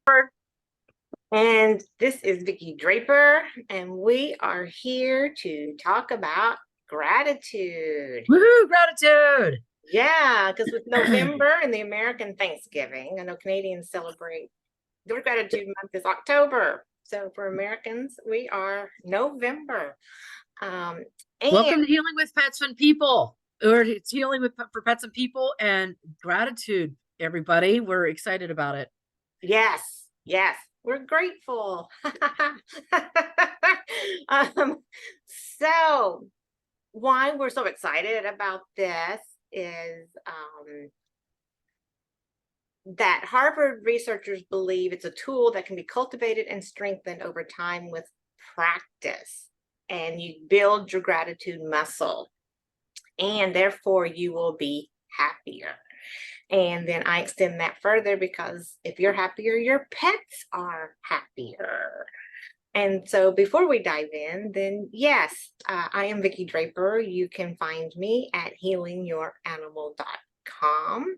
Hubbard. And this is Vicki Draper, and we are here to talk about gratitude. Woohoo, gratitude. Yeah, because with November and the American Thanksgiving, I know Canadians celebrate their gratitude month is October. So for Americans, we are November. Um, and Welcome to Healing with Pets and People. Or it's healing for pets and people and gratitude, everybody. We're excited about it. yes, we're grateful. um, so why we're so excited about this is that Harvard researchers believe it's a tool that can be cultivated and strengthened over time with practice. And you build your gratitude muscle, and therefore you will be happier. And then I extend that further because if you're happier, your pets are happier. And so before we dive in, then yes, I am Vicki Draper. You can find me at healingyouranimal.com.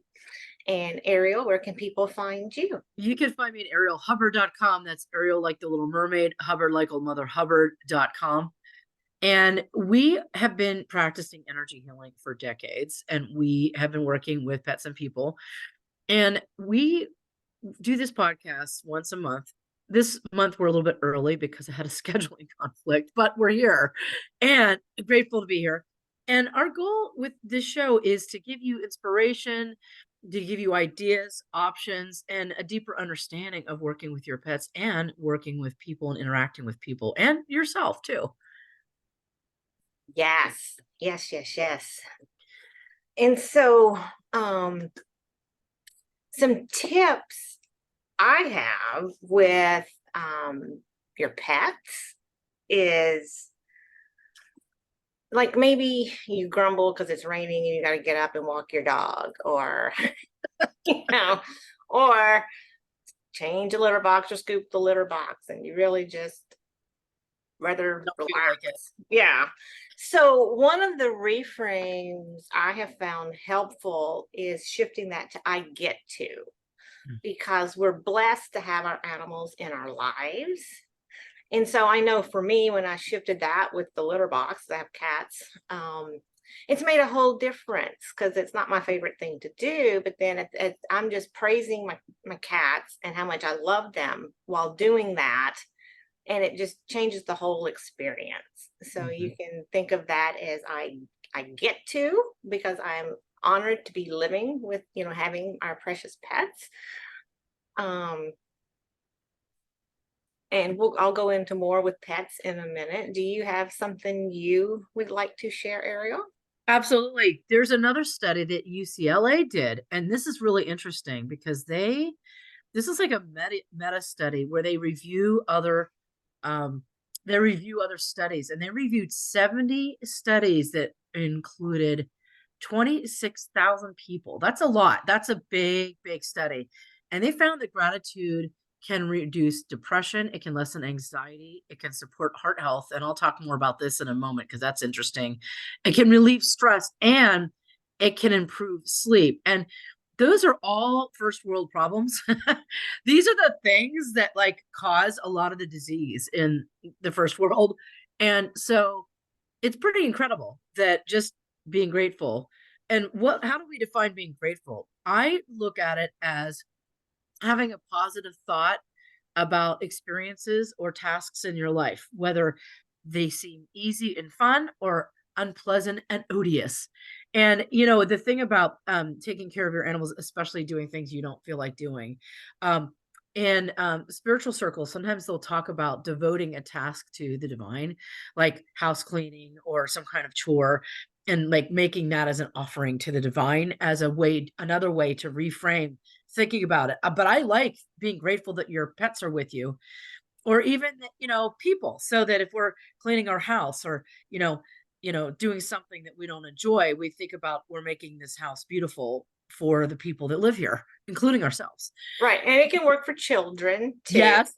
And Ariel, where can people find you? You can find me at arielhubbard.com. That's Ariel like the little mermaid, Hubbard like old mother Hubbard.com. And we have been practicing energy healing for decades, and we have been working with pets and people. And we do this podcast once a month. This month we're a little bit early because I had a scheduling conflict, but we're here and grateful to be here. And our goal with this show is to give you inspiration, to give you ideas, options, and a deeper understanding of working with your pets and working with people and interacting with people and yourself too. Yes. And so some tips I have with your pets is like maybe you grumble because it's raining and you got to get up and walk your dog, or or change a litter box or scoop the litter box, and you really just rather relax. Like yeah. So one of the reframes I have found helpful is shifting that to I get to, because we're blessed to have our animals in our lives. And so I know for me, when I shifted that with the litter box, I have cats, it's made a whole difference because it's not my favorite thing to do. But then I'm just praising my cats and how much I love them while doing that. And it just changes the whole experience. So you can think of that as I get to, because I'm honored to be living with, having our precious pets. And I'll go into more with pets in a minute. Do you have something you would like to share, Ariel? Absolutely. There's another study that UCLA did, and this is really interesting because this is like a meta study where they review other studies, and they reviewed 70 studies that included 26,000 people. That's a lot. That's a big study. And they found that gratitude can reduce depression, it can lessen anxiety, it can support heart health, and I'll talk more about this in a moment because that's interesting. It can relieve stress, and it can improve sleep. And those are all first world problems. These are the things that like cause a lot of the disease in the first world. And so it's pretty incredible that just being grateful. And how do we define being grateful? I look at it as having a positive thought about experiences or tasks in your life, whether they seem easy and fun or unpleasant and odious. And the thing about taking care of your animals, especially doing things you don't feel like doing, in spiritual circles, sometimes they'll talk about devoting a task to the divine, like house cleaning or some kind of chore, and like making that as an offering to the divine as another way to reframe thinking about it. But I like being grateful that your pets are with you, or even, people, so that if we're cleaning our house or, doing something that we don't enjoy, we think about we're making this house beautiful for the people that live here, including ourselves. Right. And it can work for children too. Yes.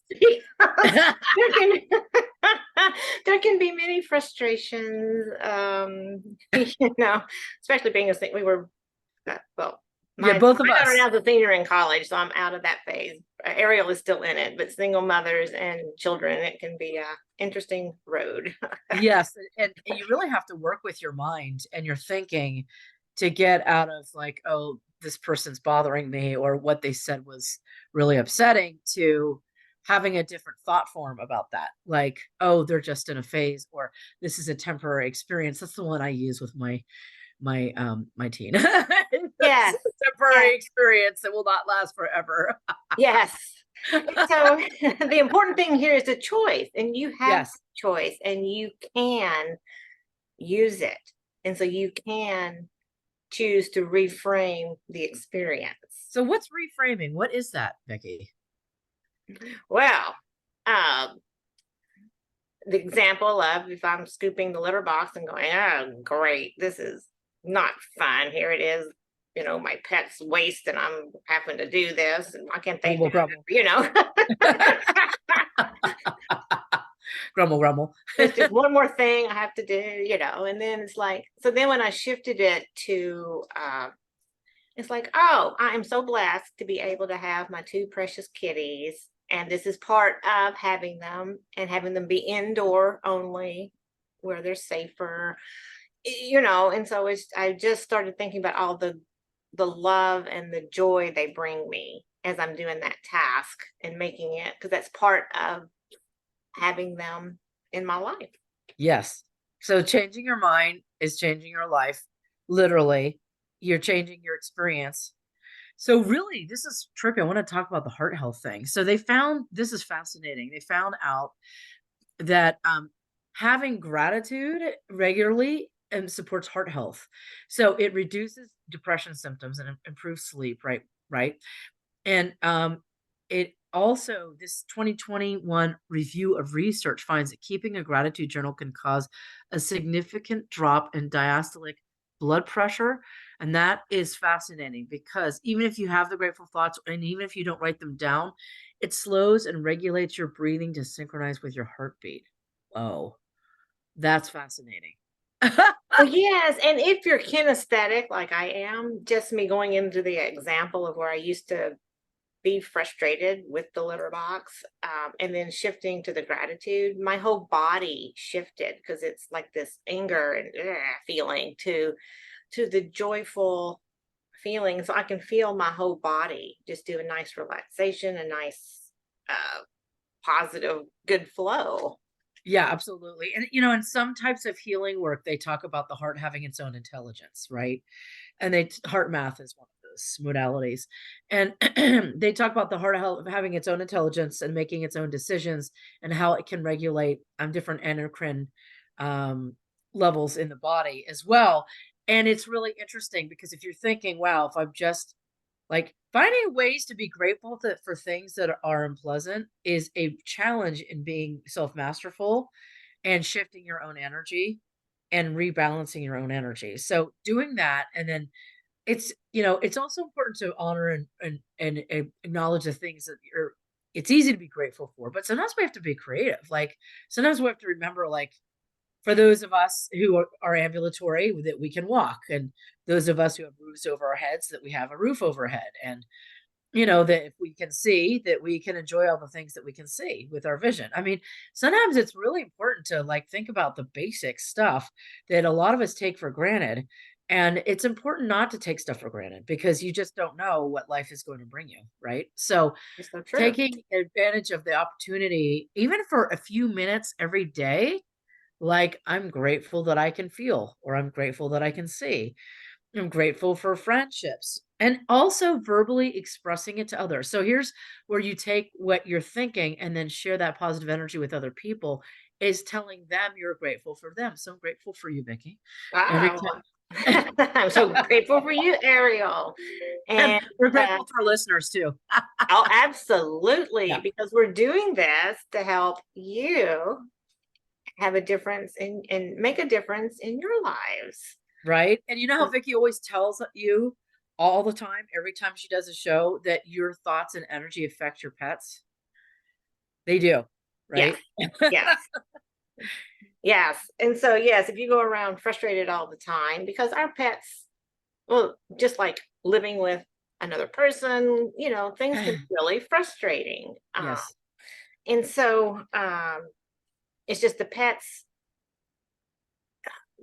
there can be many frustrations, especially being we were, well, Yeah, both of my daughter us. now is a senior in college, so I'm out of that phase. Ariel is still in it, but single mothers and children, it can be a interesting road. Yes, and you really have to work with your mind and your thinking to get out of like, oh, this person's bothering me, or what they said was really upsetting, to having a different thought form about that. Like, oh, they're just in a phase, or this is a temporary experience. That's the one I use with my teen. It's Yes, a yes, temporary experience that will not last forever. yes. So the important thing here is the choice, and you have Yes. choice, and you can use it. And so you can choose to reframe the experience. So what's reframing? What is that, Vicki? Well, um, the example of if I'm scooping the litter box and going, oh, great, this is not fun. Here it is, my pet's waste, and I'm having to do this. And why can't they do Grumble, it? grumble, grumble. It's just one more thing I have to do. And then it's like, so then when I shifted it to, it's like, oh, I am so blessed to be able to have my two precious kitties. And this is part of having them, and having them be indoor only where they're safer, and so I just started thinking about all the love and the joy they bring me as I'm doing that task and making it, because that's part of having them in my life. Yes. So changing your mind is changing your life. Literally, you're changing your experience. So really, this is trippy. I want to talk about the heart health thing. So they found, this is fascinating. They found out that having gratitude regularly supports heart health. So it reduces depression symptoms and improves sleep, right? Right. And it also, this 2021 review of research finds that keeping a gratitude journal can cause a significant drop in diastolic blood pressure. And that is fascinating, because even if you have the grateful thoughts, and even if you don't write them down, it slows and regulates your breathing to synchronize with your heartbeat. Oh, that's fascinating. Well, yes, and if you're kinesthetic like I am, just me going into the example of where I used to be frustrated with the litter box, and then shifting to the gratitude, my whole body shifted, because it's like this anger and feeling to the joyful feeling. So I can feel my whole body just do a nice relaxation, a nice positive, good flow. Yeah, absolutely. And in some types of healing work, they talk about the heart having its own intelligence, right? And heart math is one of those modalities. And they talk about the heart having its own intelligence and making its own decisions, and how it can regulate different endocrine um, levels in the body as well. And it's really interesting, because if you're thinking, wow, if I'm just like, finding ways to be grateful for things that are unpleasant is a challenge in being self-masterful and shifting your own energy and rebalancing your own energy. So doing that, and then it's also important to honor and acknowledge the things that it's easy to be grateful for, but sometimes we have to be creative. Like, sometimes we have to remember, like, for those of us who are ambulatory, that we can walk, and those of us who have roofs over our heads, that we have a roof overhead, and that if we can see, that we can enjoy all the things that we can see with our vision. I mean, sometimes it's really important to like think about the basic stuff that a lot of us take for granted. And it's important not to take stuff for granted, because you just don't know what life is going to bring you, right? So It's so true. taking advantage of the opportunity, even for a few minutes every day, like, I'm grateful that I can feel, or I'm grateful that I can see. I'm grateful for friendships, and also verbally expressing it to others. So here's where you take what you're thinking and then share that positive energy with other people, is telling them you're grateful for them. So I'm grateful for you, Vicki. Every Wow. time. I'm so grateful for you, Ariel. And And we're grateful for our listeners too. oh, absolutely, Yeah. because we're doing this to help you have a difference and make a difference in your lives. Right. And you know how Vicki always tells you all the time, every time she does a show, that your thoughts and energy affect your pets? They do, Yes, right? yes, yes. And so, yes, if you go around frustrated all the time, because our pets, well, just like living with another person, things can be really frustrating. Yes. And so it's just the pets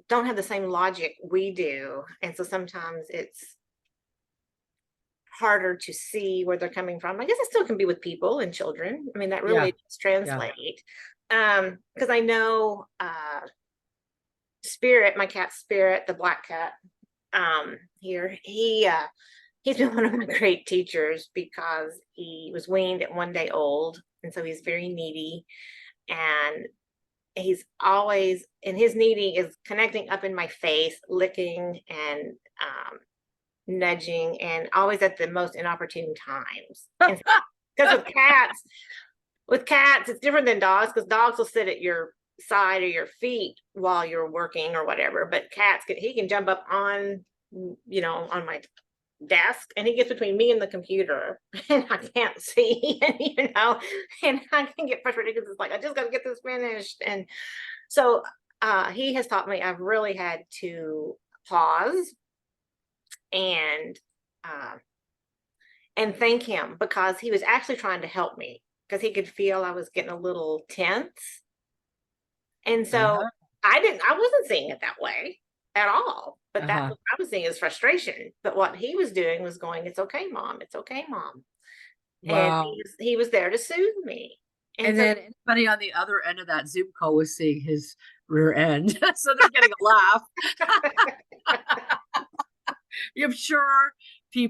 don't have the same logic we do. And so sometimes it's harder to see where they're coming from. I guess it still can be with people and children. I mean, that Yeah. really does translate. Because I know Spirit, my cat Spirit, the black cat, here, he's been one of my great teachers because he was weaned at 1 day old, and so he's very needy, and he's always, and his needing is connecting up in my face, licking and nudging, and always at the most inopportune times. Because with cats, it's different than dogs, because dogs will sit at your side or your feet while you're working or whatever. But cats, he can jump up on, on my desk, and he gets between me and the computer, and I can't see, and I can get frustrated because it's like, I just got to get this finished. And so he has taught me I've really had to pause and thank him, because he was actually trying to help me, because he could feel I was getting a little tense. And so I wasn't seeing it that way at all, but that's what I was seeing is frustration. But what he was doing was going, "It's okay, mom. It's okay, mom." And Wow. he was there to soothe me. And so, then anybody on the other end of that Zoom call was seeing his rear end. So they're getting a laugh. I'm sure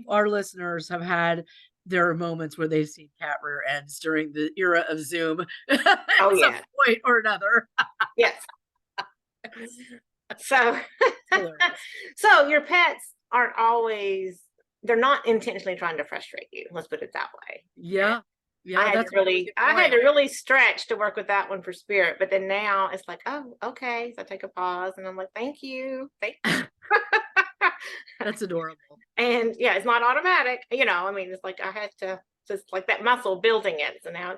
our listeners have had their moments where they've seen cat rear ends during the era of Zoom at oh some yeah, point or another. yes. So, Hilarious. so your pets aren't always, they're not intentionally trying to frustrate you. Let's put it that way. Yeah. Yeah, I had that's to a really good I had point. to really stretch to work with that one for Spirit, but then now it's like, oh, okay. So I take a pause and I'm like, thank you, thank you. That's adorable. And yeah, it's not automatic, I mean, it's like I had to just like that muscle building it. So now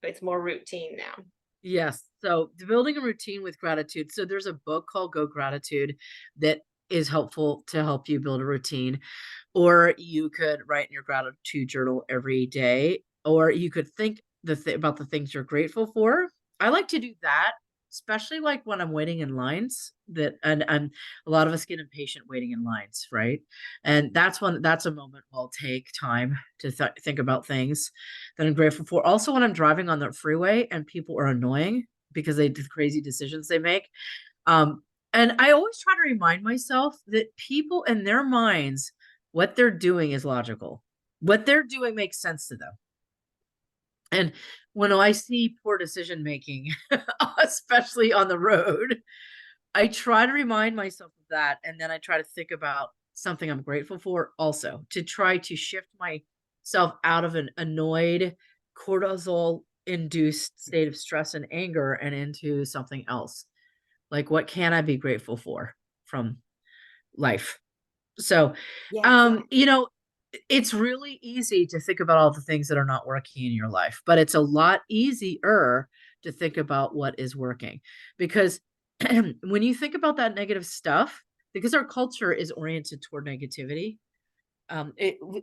it's more routine now. Yes. So building a routine with gratitude. So there's a book called Go Gratitude that is helpful to help you build a routine. Or you could write in your gratitude journal every day, or you could think about the things you're grateful for. I like to do that, especially like when I'm waiting in lines. And a lot of us get impatient waiting in lines, right? And that's a moment where I'll take time to think about things that I'm grateful for. Also, when I'm driving on the freeway and people are annoying because they do crazy decisions they make. Um, and I always try to remind myself that people in their minds, what they're doing is logical. What they're doing makes sense to them. And when I see poor decision making, especially on the road, I try to remind myself of that. And then I try to think about something I'm grateful for also, to try to shift myself out of an annoyed, cortisol induced state of stress and anger and into something else. Like, what can I be grateful for from life? So, Yes. you know, it's really easy to think about all the things that are not working in your life, but it's a lot easier to think about what is working. Because when you think about that negative stuff, because our culture is oriented toward negativity,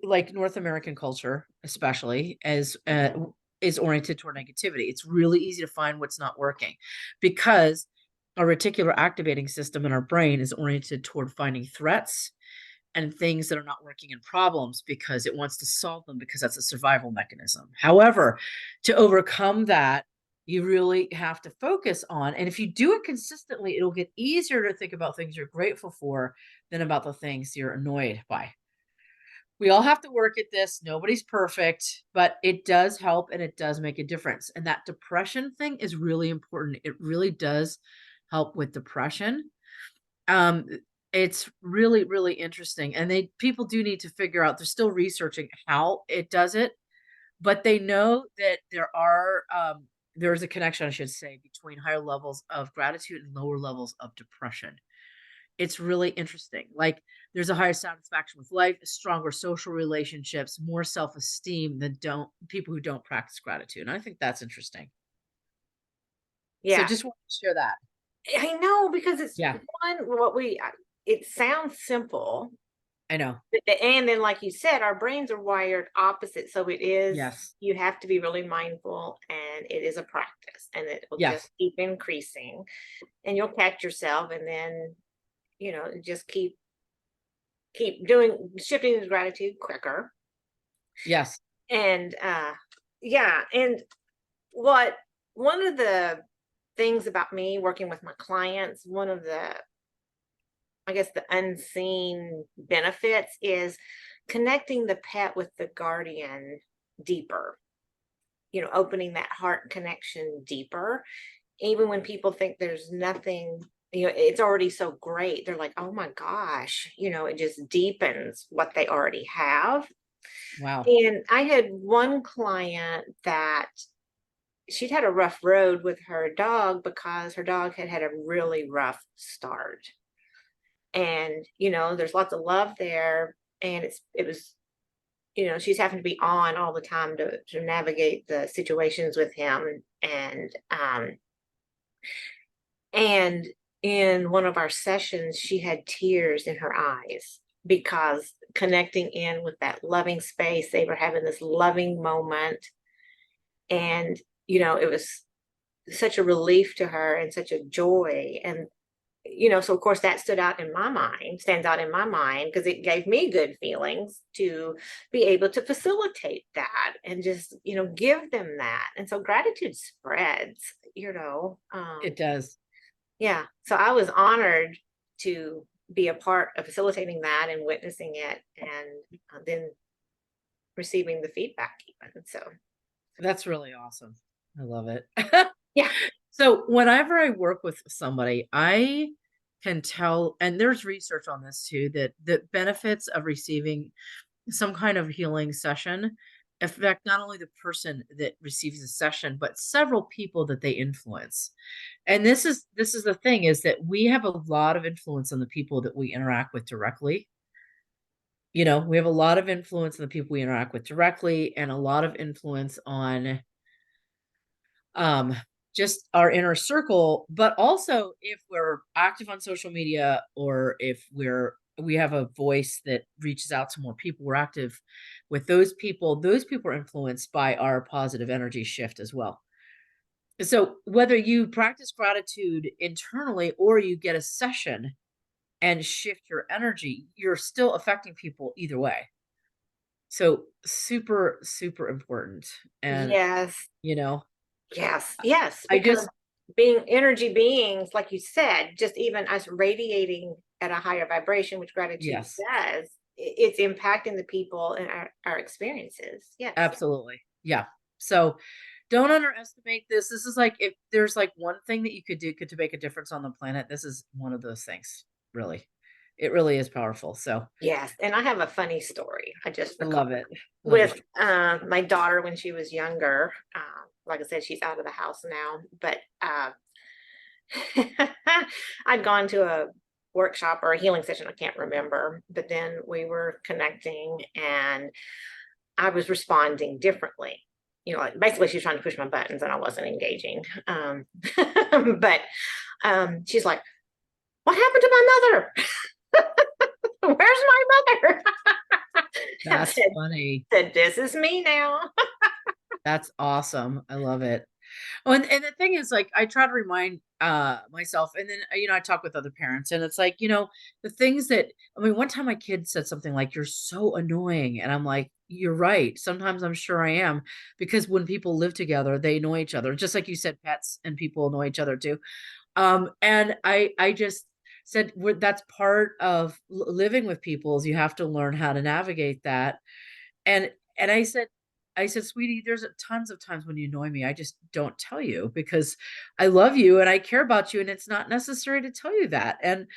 like North American culture, especially as is oriented toward negativity. It's really easy to find what's not working because our reticular activating system in our brain is oriented toward finding threats and things that are not working in problems because it wants to solve them because that's a survival mechanism. However, to overcome that, you really have to focus on, and if you do it consistently, it'll get easier to think about things you're grateful for than about the things you're annoyed by. We all have to work at this. Nobody's perfect, but it does help and it does make a difference. And that depression thing is really important. It really does help with depression. Um, it's really, really interesting. And people do need to figure out, they're still researching how it does it, but they know that there's a connection, I should say, between higher levels of gratitude and lower levels of depression. It's really interesting. Like, there's a higher satisfaction with life, stronger social relationships, more self-esteem than don't people who don't practice gratitude. And I think that's interesting. So Yeah. just want to share that. I know, because it's Yeah. it sounds simple, I know. And then, like you said, our brains are wired opposite. So it is, Yes. you have to be really mindful, and it is a practice, and it will just Yes. keep increasing, and you'll catch yourself, and then, just keep doing, shifting the gratitude quicker. Yes. And yeah. And what, one of the things about me working with my clients, one of the, I guess, the unseen benefits is connecting the pet with the guardian deeper, opening that heart connection deeper. Even when people think there's nothing, it's already so great. They're like, oh my gosh, it just deepens what they already have. Wow. And I had one client that she'd had a rough road with her dog because her dog had had a really rough start. And, there's lots of love there. And it was, she's having to be on all the time to navigate the situations with him. And in one of our sessions, she had tears in her eyes because connecting in with that loving space, they were having this loving moment. And, it was such a relief to her and such a joy. And, so of course that stands out in my mind, because it gave me good feelings to be able to facilitate that and just, give them that. And so gratitude spreads, It does. yeah. So I was honored to be a part of facilitating that and witnessing it, and then receiving the feedback even. So That's really awesome. I love it. yeah. So whenever I work with somebody, I can tell, and there's research on this too, that the benefits of receiving some kind of healing session affect not only the person that receives the session, but several people that they influence. And this is the thing, is that we have a lot of influence on the people that we interact with directly. We have a lot of influence on the people we interact with directly, and a lot of influence on um just our inner circle, but also if we're active on social media, or if we have a voice that reaches out to more people, we're active with those people are influenced by our positive energy shift as well. So whether you practice gratitude internally or you get a session and shift your energy, you're still affecting people either way. So super, super important. And, Yes. you know, Yes. Yes. I Because just, being energy beings, like you said, just even us radiating at a higher vibration, which gratitude yes, does, it's impacting the people and our experiences. Yes. absolutely. Yeah. So don't underestimate this. This is like, if there's like one thing that you could do to make a difference on the planet, this is one of those things. Really. It really is powerful. So Yes. And I have a funny story. I just I recall love it. Love it. with my daughter when she was younger. Like I said, she's out of the house now, but I'd gone to a workshop or a healing session, I can't remember, but then we were connecting and I was responding differently. Like basically she's trying to push my buttons and I wasn't engaging. But she's like, what happened to my mother? Where's my mother? I That's funny. said, this is me now. That's awesome. I love it. Oh, and the thing is, like, I try to remind myself, and then I talk with other parents, and it's like, the things that, I mean, one time my kid said something like, "You're so annoying," and I'm like, "You're right. Sometimes I'm sure I am," because when people live together, they annoy each other, just like you said, pets and people annoy each other too. And I just said, that's part of living with people, is you have to learn how to navigate that. And I said, "Sweetie, there's tons of times when you annoy me. I just don't tell you because I love you and I care about you, and it's not necessary to tell you that." And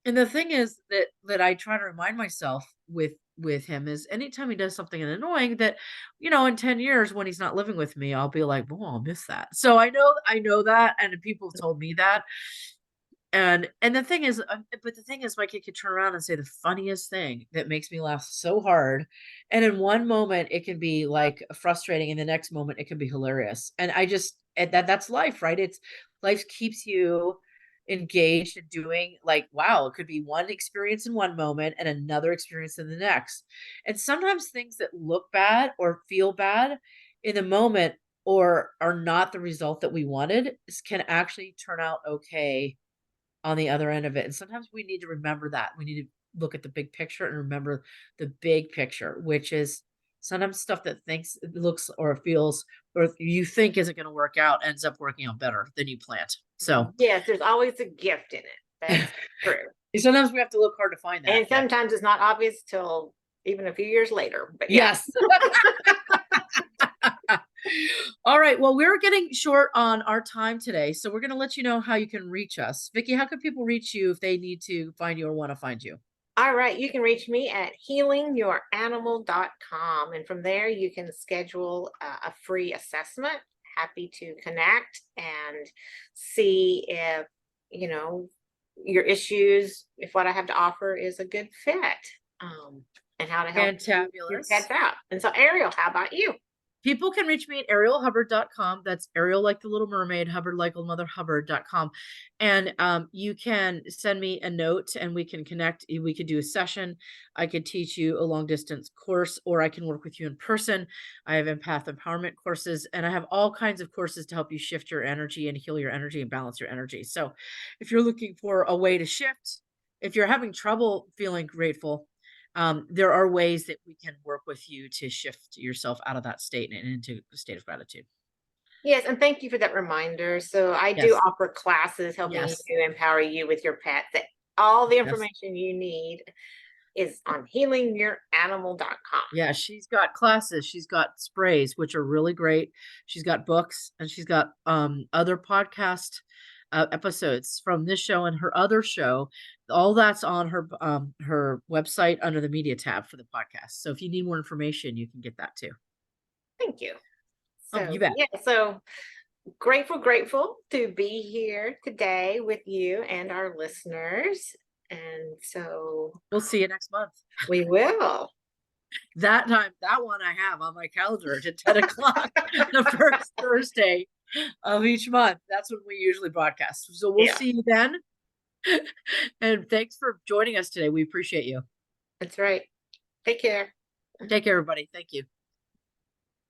the thing is that I try to remind myself with him is, anytime he does something annoying, that in 10 years when he's not living with me, I'll be like, "Oh, I'll miss that." So I know that, and people have told me that. And the thing is, but the thing is, my kid could turn around and say the funniest thing that makes me laugh so hard, and in one moment it can be like frustrating, and the next moment it can be hilarious. And I just, and that's life, right? It's life keeps you engaged in doing, like, wow, it could be one experience in one moment and another experience in the next. And sometimes things that look bad or feel bad in the moment or are not the result that we wanted can actually turn out okay on the other end of it. And sometimes we need to remember that. We need to look at the big picture and remember the big picture, which is sometimes stuff that thinks it looks or feels or you think isn't going to work out ends up working out better than you planned. So Yes, there's always a gift in it. That's true. sometimes we have to look hard to find that. And sometimes it's not obvious till even a few years later. But yeah. Yes. All right. Well, we're getting short on our time today, so we're going to let you know how you can reach us. Vicki, how can people reach you if they need to find you or want to find you? All right, you can reach me at healingyouranimal.com. And from there, you can schedule a free assessment. Happy to connect and see if, you know, your issues, if what I have to offer is a good fit, and how to help your pets Fantabulous. out. And so, Ariel, how about you? People can reach me at arielhubbard.com. That's Ariel like the little mermaid, Hubbard like old mother Hubbard.com. And you can send me a note and we can connect. We could do a session. I could teach you a long distance course, or I can work with you in person. I have empath empowerment courses, and I have all kinds of courses to help you shift your energy and heal your energy and balance your energy. So if you're looking for a way to shift, if you're having trouble feeling grateful, there are ways that we can work with you to shift yourself out of that state and into a state of gratitude. Yes, and thank you for that reminder. So I do Yes. offer classes helping Yes. you empower you with your pet. That all the Yes. information you need is on healingyouranimal.com. Yeah. She's got classes. She's got sprays, which are really great. She's got books, and she's got other podcast episodes from this show and her other show. All that's on her website under the media tab for the podcast. So if you need more information, you can get that too. Thank you. Oh, So you bet. yeah, so grateful to be here today with you and our listeners. And so We'll see you next month. we will. That time, that one I have on my calendar to 10 o'clock, the first Thursday of each month. That's when we usually broadcast. So we'll Yeah, see you then. And thanks for joining us today. We appreciate you. that's right. Take care. Take care, everybody. Thank you.